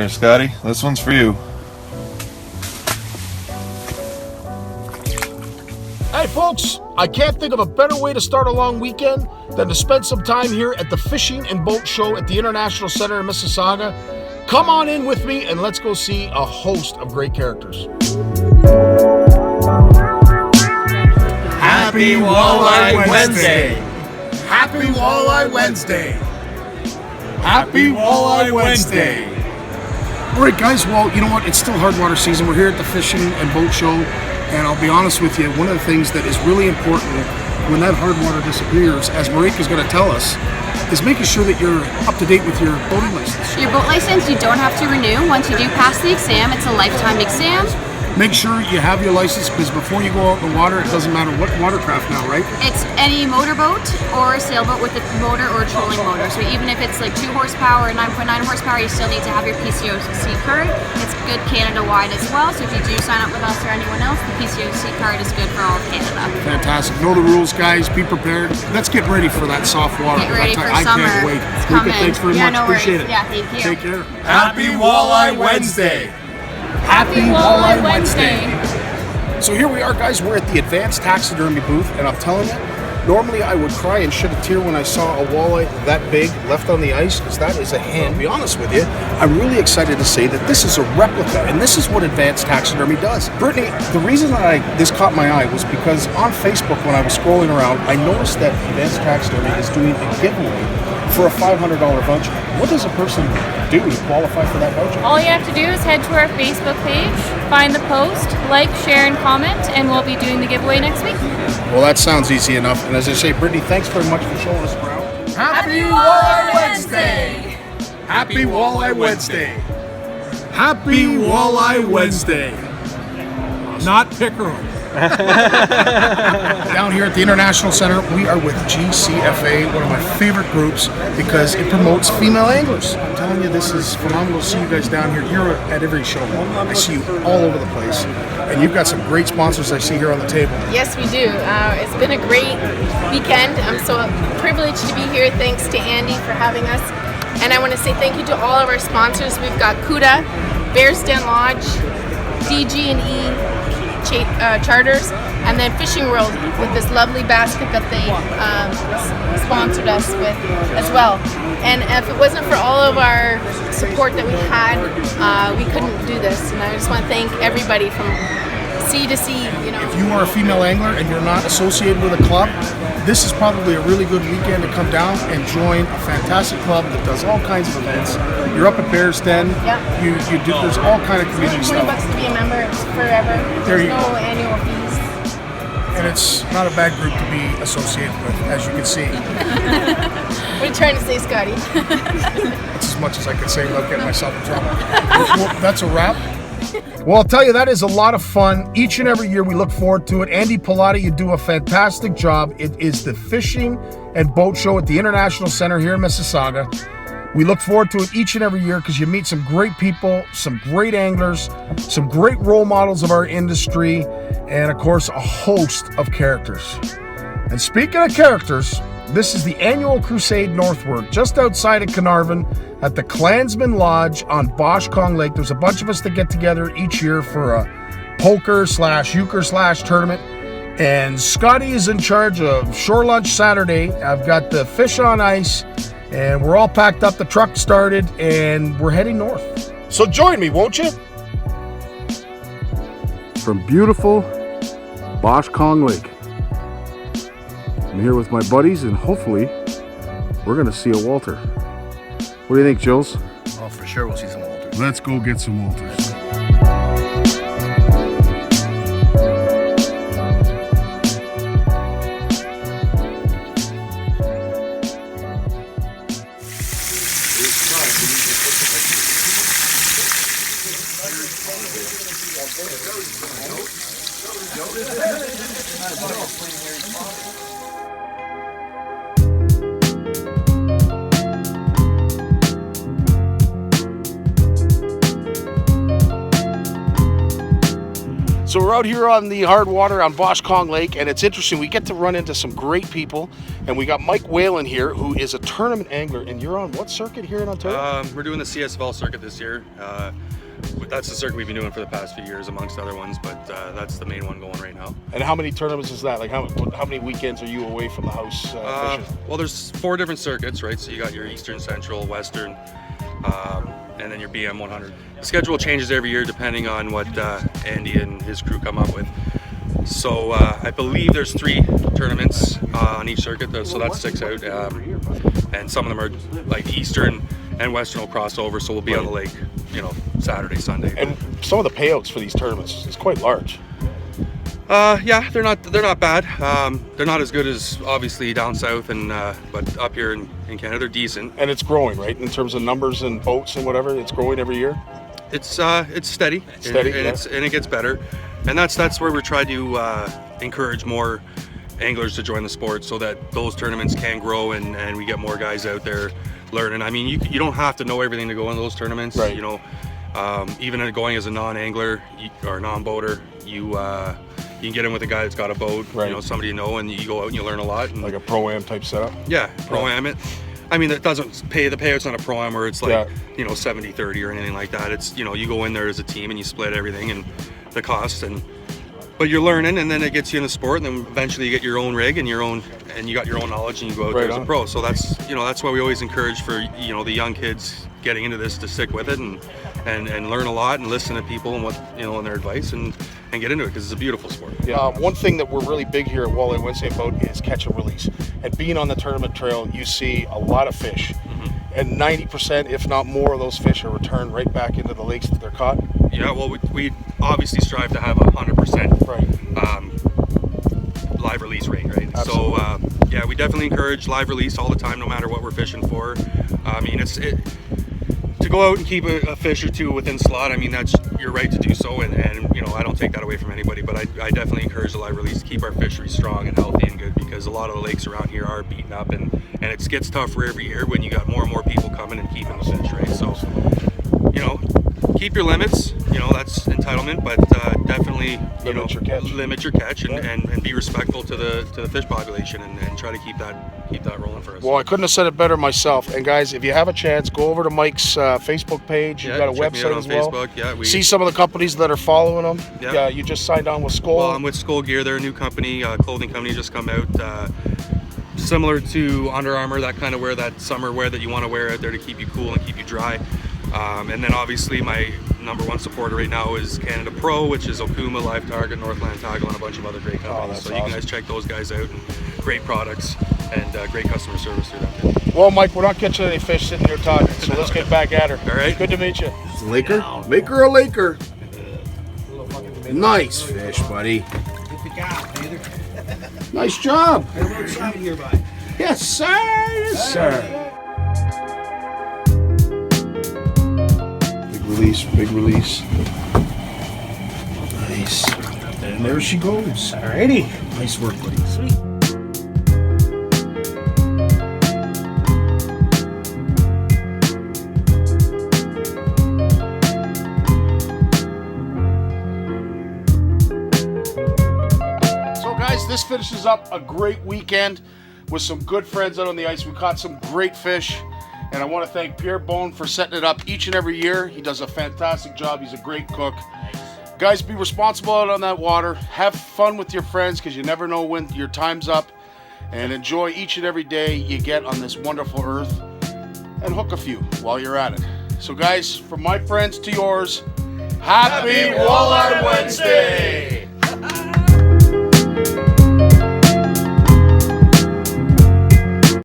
Here, Scotty, this one's for you. Hey folks, I can't think of a better way to start a long weekend than to spend some time here at the Fishing and Boat Show at the International Center in Mississauga. Come on in with me and let's go see a host of great characters. Happy Walleye Wednesday! Happy Walleye Wednesday! Happy Walleye Wednesday! All right, guys, well, you know what? It's still hardwater season. We're here at the Fishing and Boat Show, and I'll be honest with you, one of the things that is really important when that hardwater disappears, as Marika's going to tell us, is making sure that you're up to date with your boating license. Your boat license, you don't have to renew. Once you do pass the exam, it's a lifetime exam. Make sure you have your license, because before you go out in the water, it doesn't matter what watercraft now, right? It's any motorboat or a sailboat with a motor or a trolling motor. So even if it's like 2 horsepower or 9.9 horsepower, you still need to have your PCOC card. It's good Canada-wide as well. So if you do sign up with us or anyone else, the PCOC card is good for all of Canada. Fantastic. Know the rules, guys. Be prepared. Let's get ready for that soft water. Get ready for I summer. can't wait. It's coming. Thanks very much. No Appreciate worries. it. Yeah, thank you. Take care. Happy Walleye Wednesday! Happy Walleye Wednesday! So here we are, guys. We're at the Advanced Taxidermy booth, and I'm telling you, normally I would cry and shed a tear when I saw a walleye that big left on the ice, because that is a hand. To be honest with you, I'm really excited to say that this is a replica, and this is what Advanced Taxidermy does. Brittany, the reason that this caught my eye was because on Facebook, when I was scrolling around, I noticed that Advanced Taxidermy is doing a giveaway for a $500 voucher. What does a person do to qualify for that voucher? All you have to do is head to our Facebook page, find the post, like, share, and comment, and we'll be doing the giveaway next week. Well, that sounds easy enough. And as I say, Brittany, thanks very much for showing us around. Happy Walleye Wednesday! Happy Walleye Wednesday! Happy Walleye Wednesday. Not pickerel. Down here at the International Center, we are with GCFA, one of my favorite groups, because it promotes female anglers. I'm telling you, this is phenomenal to see you guys down here. You're at every show. I see you all over the place. And you've got some great sponsors I see here on the table. Yes, we do. It's been a great weekend. I'm so privileged to be here. Thanks to Andy for having us. And I want to say thank you to all of our sponsors. We've got Cuda, Bears Den Lodge, DG&E, Charters, and then Fishing World with this lovely basket that they sponsored us with as well. And if it wasn't for all of our support that we've had, we couldn't do this. And I just want to thank everybody from sea to sea. You know, if you are a female angler and you're not associated with a club, this is probably a really good weekend to come down and join a fantastic club that does all kinds of events. You're up at Bears Den. Yep. You do. There's all kind of community $20 stuff. to be a member. It's forever. There you There's no go. annual fees. And it's not a bad group to be associated with, as you can see. What are you trying to say, Scotty? That's as much as I could say without getting myself in trouble. Well, that's a wrap. Well, I'll tell you, that is a lot of fun. Each and every year we look forward to it. Andy Pilati, you do a fantastic job. It is the Fishing and Boat Show at the International Center here in Mississauga. We look forward to it each and every year because you meet some great people, some great anglers, some great role models of our industry, and of course, a host of characters. And speaking of characters, this is the annual Crusade Northward, just outside of Carnarvon at the Clansman Lodge on Bosch Kong Lake. There's a bunch of us that get together each year for a poker/euchre/ tournament. And Scotty is in charge of Shore Lunch Saturday. I've got the fish on ice, and we're all packed up. The truck started, and we're heading north. So join me, won't you? From beautiful Bosch Kong Lake. I'm here with my buddies, and hopefully we're going to see a Walter. What do you think, Jules? Oh, for sure we'll see some Walters. Let's go get some Walters. So we're out here on the hard water on Bosch Kong Lake, and it's interesting. We get to run into some great people, and we got Mike Whalen here, who is a tournament angler. And you're on what circuit here in Ontario? We're doing the CSFL circuit this year. That's the circuit we've been doing for the past few years, amongst other ones, but that's the main one going right now. And how many tournaments is that? Like how many weekends are you away from the house fishing? Well, there's 4 different circuits, right? So you got your Eastern, Central, Western, and then your BM 100. The schedule changes every year depending on what Andy and his crew come up with. So I believe there's 3 tournaments on each circuit, so that's 6 out. And some of them are like Eastern and Western will cross over, so we'll be on the lake, Saturday, Sunday. And some of the payouts for these tournaments is quite large. Yeah, they're not bad. They're not as good as obviously down south, and but up here in Canada, they're decent. And it's growing, right? In terms of numbers and boats and whatever, it's growing every year. It's steady. Steady, and it gets better. And that's where we're trying to encourage more anglers to join the sport, so that those tournaments can grow and we get more guys out there learning. I mean, you don't have to know everything to go in those tournaments. Right. Even going as a non-angler or non-boater, you can get in with a guy that's got a boat, right. Somebody you know, and you go out and you learn a lot. And, like a pro-am type setup? Yeah, pro-am it. I mean, it doesn't pay, the payout's not a pro-am where it's like, 70-30 or anything like that. It's, you go in there as a team and you split everything and the costs, but you're learning, and then it gets you in the sport, and then eventually you get your own rig and you got your own knowledge, and you go out there as a pro. So that's why we always encourage for, the young kids getting into this to stick with it and learn a lot and listen to people and what, and their advice and get into it, because it's a beautiful sport. Yeah. One thing that we're really big here at Walleye Wednesday about is catch and release. And being on the tournament trail, you see a lot of fish. Mm-hmm. And 90%, if not more, of those fish are returned right back into the lakes that they're caught. Yeah, well, we obviously strive to have 100% live release rate, right? Absolutely. So, we definitely encourage live release all the time, no matter what we're fishing for. I mean, to go out and keep a fish or two within slot, I mean, that's your right to do so, and I don't take that away from anybody, but I definitely encourage the live release to keep our fishery strong and healthy and good, because a lot of the lakes around here are beaten up, and it gets tougher every year when you got more and more people coming and keeping the fish, right? So, keep your limits, that's entitlement, but definitely, limit your catch and be respectful to the fish population and try to keep that rolling for us. Well, I couldn't have said it better myself. And guys, if you have a chance, go over to Mike's Facebook page. You've got a website as well. Facebook. Yeah, see some of the companies that are following them. Yeah, you just signed on with Skoll. Well, I'm with Skoll Gear. They're a new company, clothing company, just come out. Similar to Under Armour, that kind of wear, that summer wear that you want to wear out there to keep you cool and keep you dry. And then obviously my #1 supporter right now is Canada Pro, which is Okuma, Live Target, Northland Tackle, and a bunch of other great companies. So you can guys check those guys out, and great products and great customer service through them. Well, Mike, we're not catching any fish sitting here talking, so let's get back at her. All right. Good to meet you. Laker? Make her a Laker. Nice fish, buddy. Nice job. Yes, sir. Yes, sir. Big release. Nice. And there she goes. Alrighty. Nice work, buddy. Sweet. So guys, this finishes up a great weekend with some good friends out on the ice. We caught some great fish. And I want to thank Pierre Bone for setting it up each and every year. He does a fantastic job. He's a great cook. Guys, be responsible out on that water. Have fun with your friends, because you never know when your time's up. And enjoy each and every day you get on this wonderful earth. And hook a few while you're at it. So guys, from my friends to yours, Happy Walleye Wednesday!